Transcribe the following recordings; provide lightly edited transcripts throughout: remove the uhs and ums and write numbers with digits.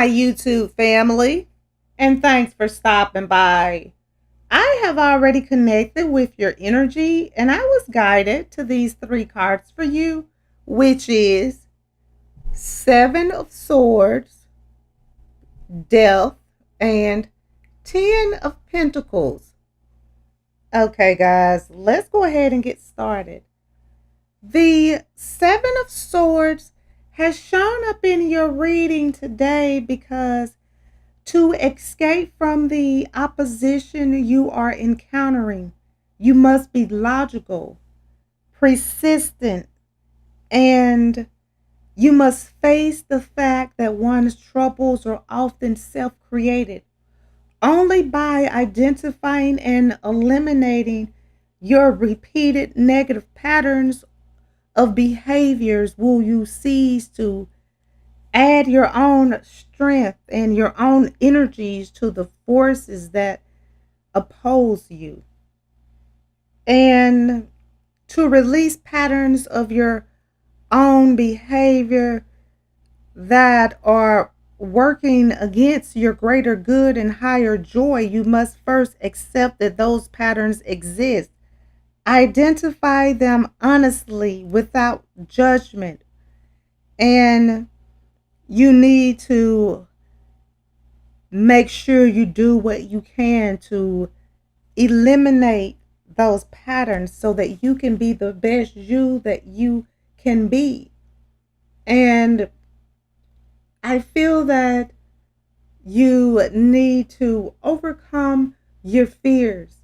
my YouTube family, and thanks for stopping by. I have already connected with your energy, and I was guided to these three cards for you, which is Seven of Swords, Death, and Ten of Pentacles. Okay, guys, let's go ahead and get started. The Seven of Swords has shown up in your reading today because to escape from the opposition you are encountering, you must be logical, persistent, and you must face the fact that one's troubles are often self created. Only by identifying and eliminating your repeated negative patterns of behaviors will you cease to add your own strength and your own energies to the forces that oppose you, and to release patterns of your own behavior that are working against your greater good and higher joy. You must first accept that those patterns exist, identify them honestly without judgment, and you need to make sure you do what you can to eliminate those patterns so that you can be the best you that you can be. And I feel that you need to overcome your fears.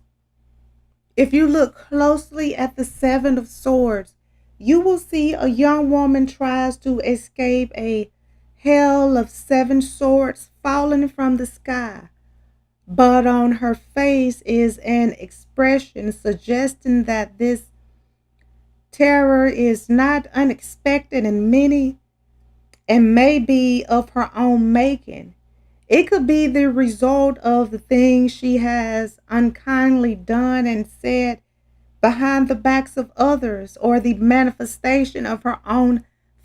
If you look closely at the Seven of Swords, you will see a young woman tries to escape a hail of seven swords falling from the sky, but on her face is an expression suggesting that this terror is not unexpected and many and may be of her own making. It could be the result of the things she has unkindly done and said behind the backs of others, or the manifestation of her own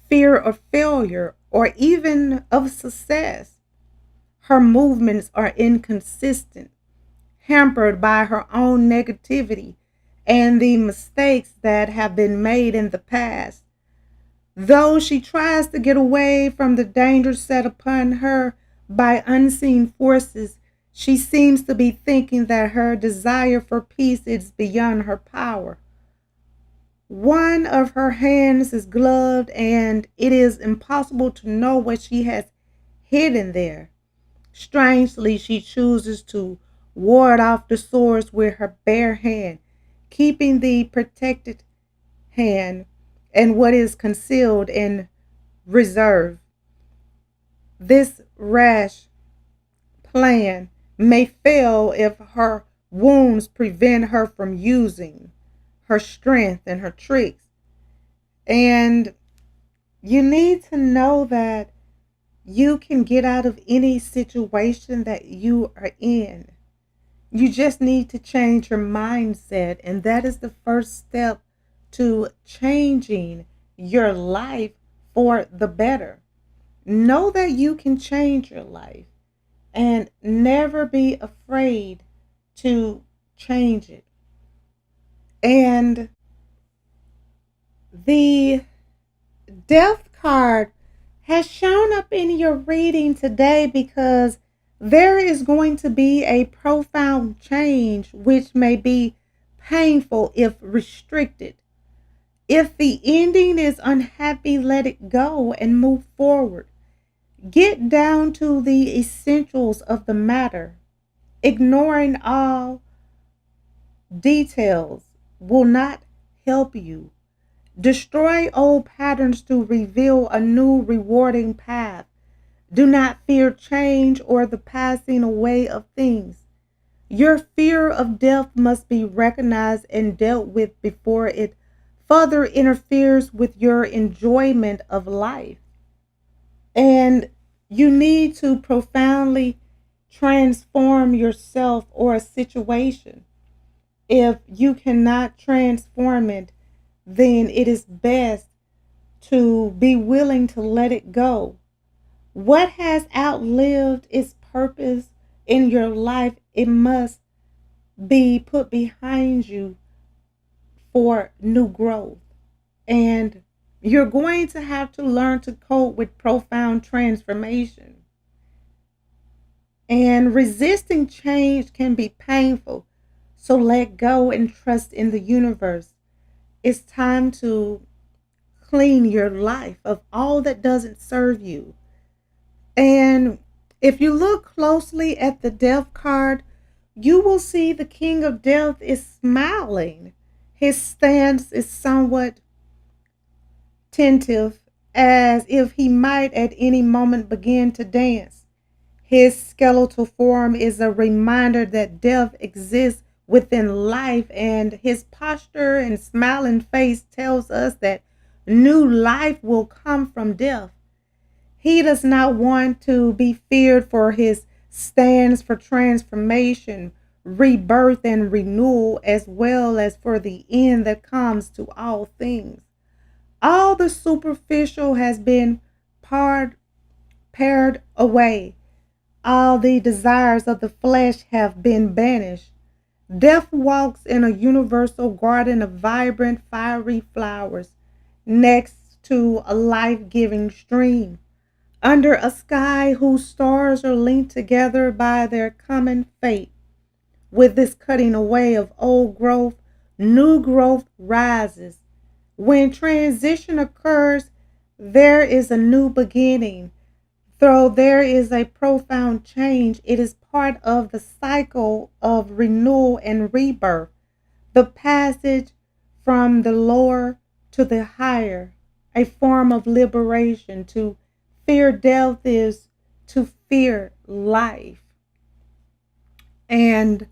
fear of failure or even of success. Her movements are inconsistent, hampered by her own negativity and the mistakes that have been made in the past. Though she tries to get away from the danger set upon her by unseen forces, she seems to be thinking that her desire for peace is beyond her power. One of her hands is gloved, and it is impossible to know what she has hidden there. Strangely, she chooses to ward off the swords with her bare hand, keeping the protected hand and what is concealed in reserve. This rash plan may fail if her wounds prevent her from using her strength and her tricks. And you need to know that you can get out of any situation that you are in. You just need to change your mindset, and that is the first step to changing your life for the better. Know that you can change your life and never be afraid to change it. And the Death card has shown up in your reading today because there is going to be a profound change which may be painful if restricted. If the ending is unhappy, let it go and move forward. Get down to the essentials of the matter. Ignoring all details will not help you. Destroy old patterns to reveal a new rewarding path. Do not fear change or the passing away of things. Your fear of death must be recognized and dealt with before it further interferes with your enjoyment of life. And you need to profoundly transform yourself or a situation. If you cannot transform it, then it is best to be willing to let it go. What has outlived its purpose in your life, it must be put behind you for new growth. And you're going to have to learn to cope with profound transformation. And resisting change can be painful. So let go and trust in the universe. It's time to clean your life of all that doesn't serve you. And if you look closely at the death card, you will see the king of death is smiling. His stance is somewhat tentative, as if he might at any moment begin to dance. His skeletal form is a reminder that death exists within life, and his posture and smiling face tells us that new life will come from death. He does not want to be feared, for his stands for transformation, rebirth, and renewal, as well as for the end that comes to all things. All the superficial has been pared away. All the desires of the flesh have been banished. Death walks in a universal garden of vibrant, fiery flowers next to a life giving stream, under a sky whose stars are linked together by their common fate. With this cutting away of old growth, new growth rises. When transition occurs, there is a new beginning. Though there is a profound change, it is part of the cycle of renewal and rebirth, the passage from the lower to the higher, a form of liberation. To fear death is to fear life. And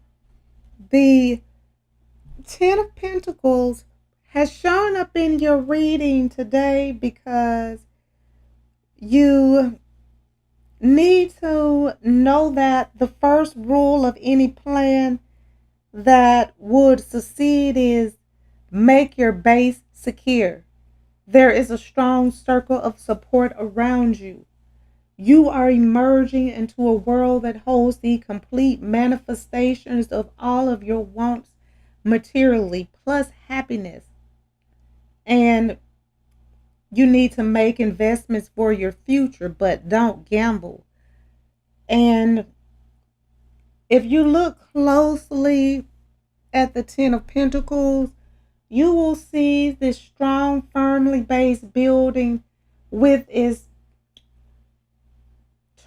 the Ten of Pentacles has shown up in your reading today because you need to know that the first rule of any plan that would succeed is make your base secure. There is a strong circle of support around you. You are emerging into a world that holds the complete manifestations of all of your wants materially, plus happiness. And you need to make investments for your future, but don't gamble. And if you look closely at the Ten of Pentacles, you will see this strong, firmly based building with its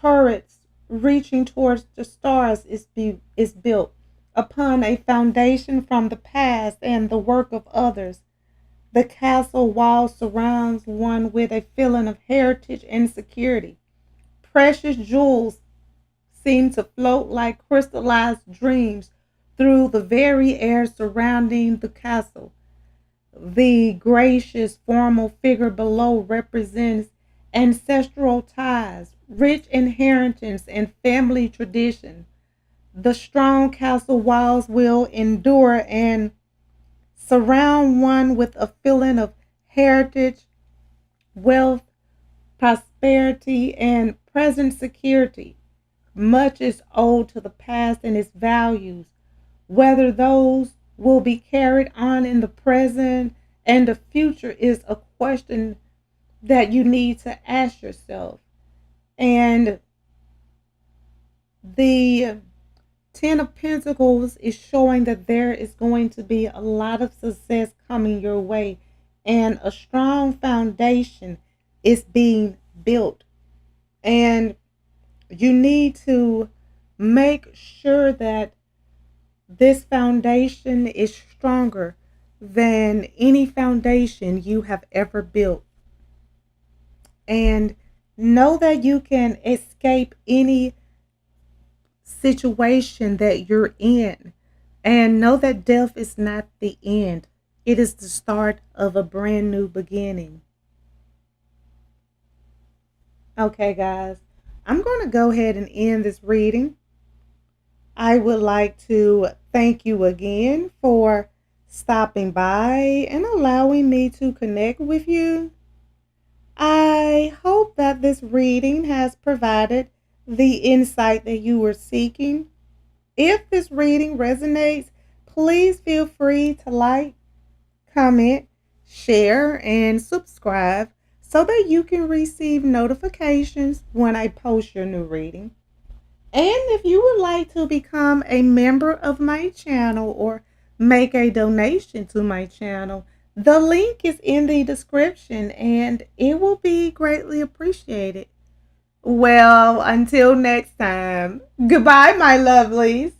turrets reaching towards the stars is built upon a foundation from the past and the work of others. The castle wall surrounds one with a feeling of heritage and security. Precious jewels seem to float like crystallized dreams through the very air surrounding the castle. The gracious, formal figure below represents ancestral ties, rich inheritance, and family tradition. The strong castle walls will endure and surround one with a feeling of heritage, wealth, prosperity, and present security. Much is owed to the past and its values, whether those will be carried on in the present and the future is a question that you need to ask yourself. And the Ten of Pentacles is showing that there is going to be a lot of success coming your way, and a strong foundation is being built. And you need to make sure that this foundation is stronger than any foundation you have ever built. And know that you can escape any situation that you're in. And know that death is not the end, it is the start of a brand new beginning. Okay, guys, I'm going to go ahead and end this reading. I would like to thank you again for stopping by and allowing me to connect with you. I hope that this reading has provided the insight that you were seeking. If this reading resonates, please feel free to like, comment, share, and subscribe so that you can receive notifications when I post your new reading. And if you would like to become a member of my channel or make a donation to my channel, the link is in the description and it will be greatly appreciated. Well, until next time, goodbye, my lovelies.